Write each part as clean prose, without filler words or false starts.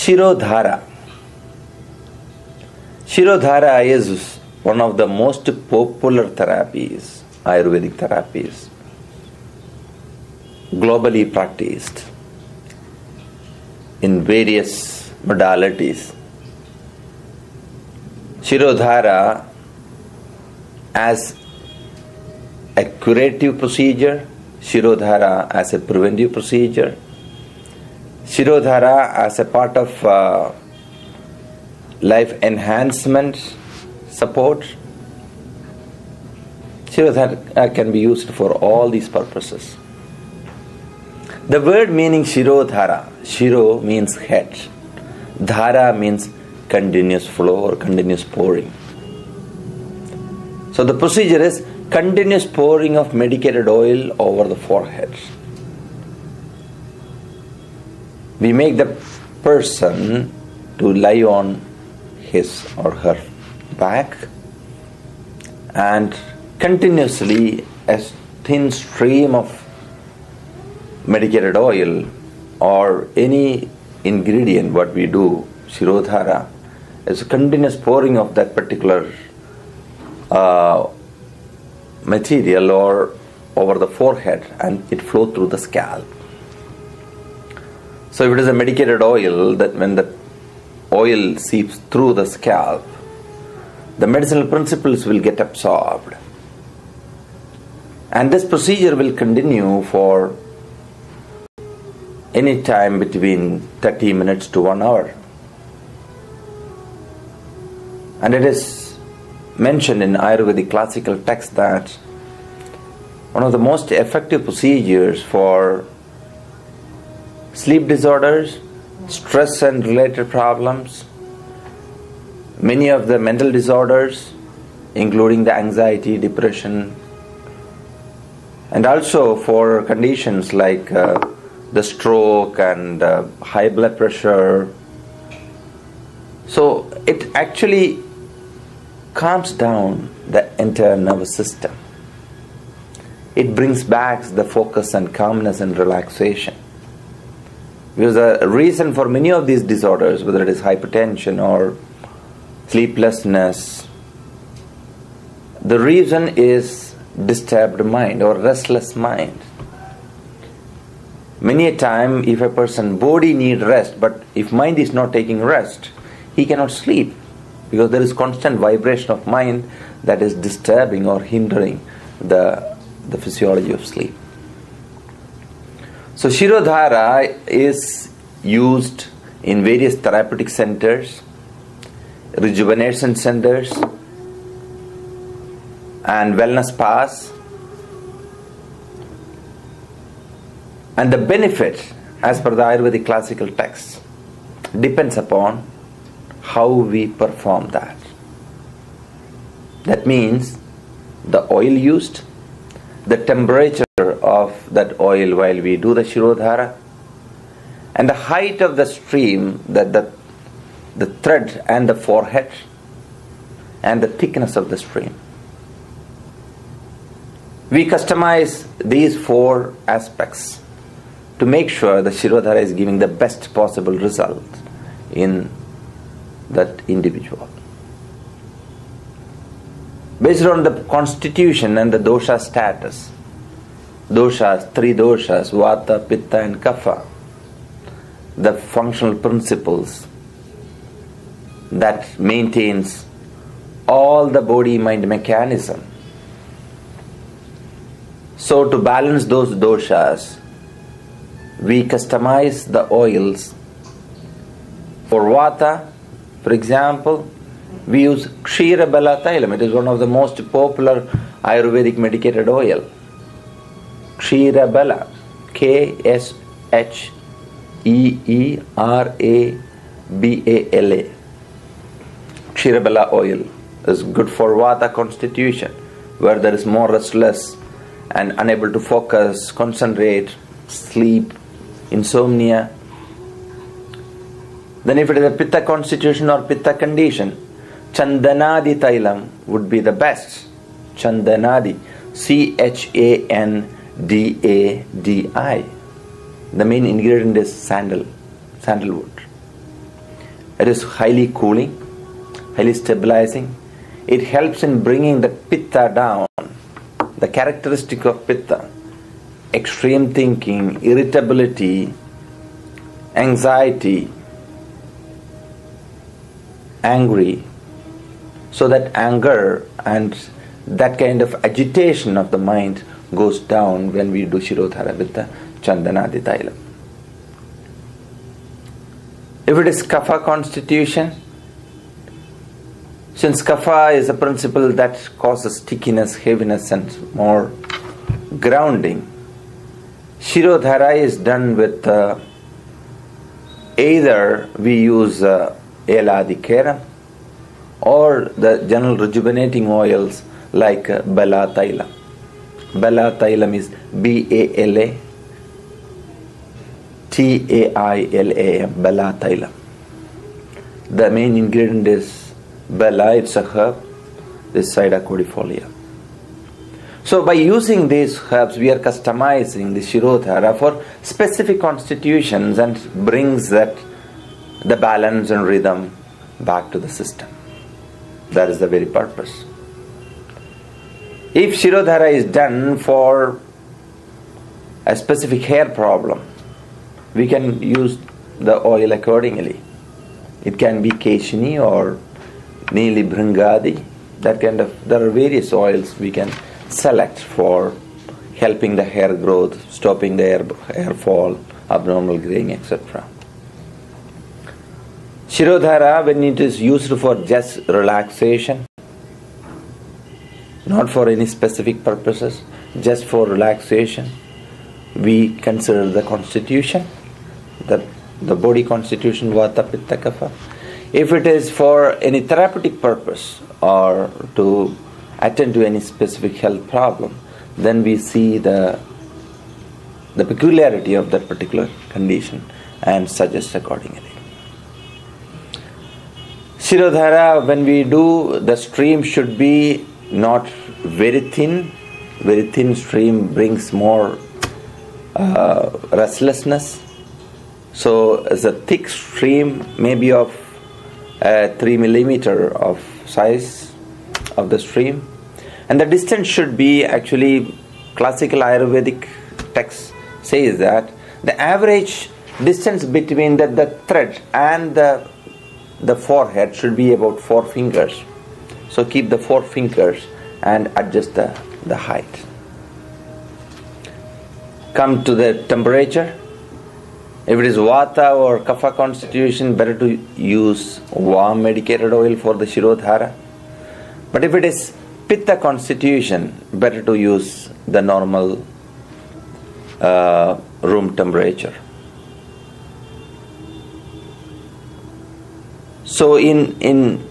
Shirodhara. Shirodhara is one of the most popular therapies, Ayurvedic therapies, globally practiced in various modalities. Shirodhara as a curative procedure, Shirodhara as a preventive procedure, Shirodhara as a part of life enhancement support. Shirodhara can be used for all these purposes. The word meaning Shirodhara, Shiro means head, Dhara means continuous flow or continuous pouring. So the procedure is continuous pouring of medicated oil over the forehead. We make the person to lie on his or her back, and continuously a thin stream of medicated oil or any ingredient, what we do, Shirodhara, is a continuous pouring of that particular material or over the forehead, and it flows through the scalp. So if it is a medicated oil, that when the oil seeps through the scalp, the medicinal principles will get absorbed. And this procedure will continue for any time between 30 minutes to 1 hour. And it is mentioned in Ayurvedic classical text that one of the most effective procedures for sleep disorders, stress and related problems, many of the mental disorders, including the anxiety, depression, and also for conditions like the stroke and high blood pressure. So it actually calms down the entire nervous system. It brings back the focus and calmness and relaxation. Because the reason for many of these disorders, whether it is hypertension or sleeplessness, the reason is disturbed mind or restless mind. Many a time, if a person body need rest, but if mind is not taking rest, he cannot sleep, because there is constant vibration of mind that is disturbing or hindering the physiology of sleep. So Shirodhara is used in various therapeutic centers, rejuvenation centers, and wellness spas. And the benefit, as per the Ayurvedic classical text, depends upon how we perform that. That means the oil used, the temperature of that oil while we do the Shirodhara, and the height of the stream, the thread and the forehead, and the thickness of the stream. We customize these 4 aspects to make sure the Shirodhara is giving the best possible result in that individual. Based on the constitution and the dosha status, doshas, 3 doshas, Vata, Pitta and Kapha, the functional principles that maintains all the body-mind mechanism. So to balance those doshas, we customize the oils. For Vata, for example, we use Ksheera Tailam. It is one of the most popular Ayurvedic medicated oil. Ksheera, K-S-H-E-E-R-A-B-A-L-A. Ksheera oil is good for Vata constitution, where there is more restless and unable to focus, concentrate, sleep, insomnia. Then if it is a Pitta constitution or Pitta condition, Chandanadi Tailam would be the best. Chandanadi, C-H-A-N-D-A-D-I. The main ingredient is sandalwood. It is highly cooling, highly stabilizing. It helps in bringing the pitta down. The characteristic of pitta: extreme thinking, irritability, anxiety, angry. So that anger and that kind of agitation of the mind goes down when we do Shirodhara with the Chandanadi Tailam. If it is Kapha constitution, since Kapha is a principle that causes stickiness, heaviness and more grounding, Shirodhara is done with either we use Eladi Keram or the general rejuvenating oils like Bala Tailam. Bala Tailam is Bala Tailam, Bala Tailam. The main ingredient is Bala, it's a herb, this Sida codifolia. So by using these herbs, we are customizing the Shirodhara for specific constitutions and brings that the balance and rhythm back to the system. That is the very purpose. If Shirodhara is done for a specific hair problem, we can use the oil accordingly. It can be Keshini or Neeli Bhringadi. That kind of, there are various oils we can select for helping the hair growth, stopping the hair fall, abnormal graying, etc. Shirodhara, when it is used for just relaxation, not for any specific purposes, just for relaxation, we consider the constitution, the body constitution, Vata, Pitta, Kapha. If it is for any therapeutic purpose or to attend to any specific health problem, then we see the peculiarity of that particular condition and suggest accordingly. Shirodhara, when we do, the stream should be not very thin. Very thin stream brings more restlessness. So as a thick stream, maybe of 3 millimeter of size of the stream, and the distance should be, actually classical Ayurvedic text says that the average distance between the thread and the forehead should be about 4 fingers. So keep the 4 fingers and adjust the height. Come to the temperature. If it is Vata or Kapha constitution, better to use warm medicated oil for the Shirodhara. But if it is Pitta constitution, better to use the normal room temperature. So in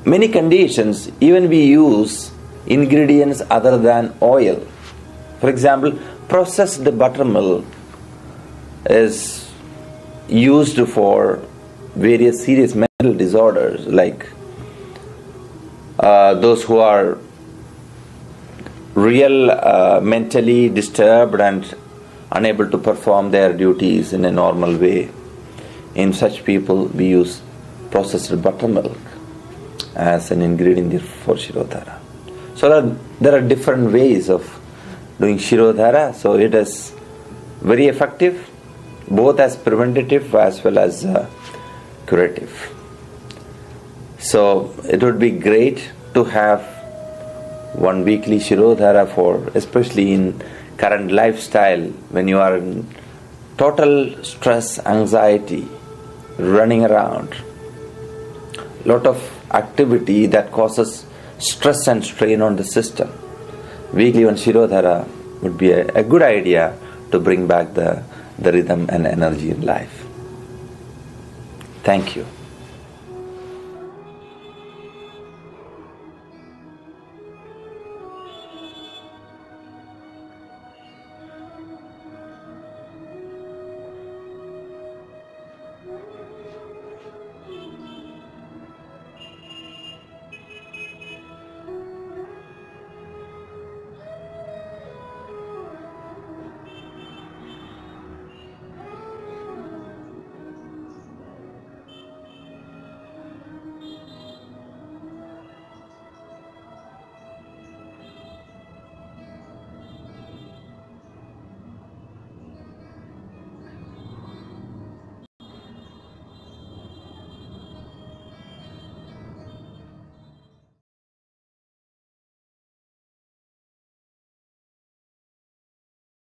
many conditions, even we use ingredients other than oil. For example, processed buttermilk is used for various serious mental disorders, like those who are mentally disturbed and unable to perform their duties in a normal way. In such people, we use processed buttermilk as an ingredient for Shirodhara. So there are different ways of doing Shirodhara. So it is very effective, both as preventative as well as curative. So it would be great to have one weekly Shirodhara for, especially in current lifestyle, when you are in total stress, anxiety, running around, lot of activity that causes stress and strain on the system. Weekly one Shirodhara would be a good idea to bring back the rhythm and energy in life. Thank you.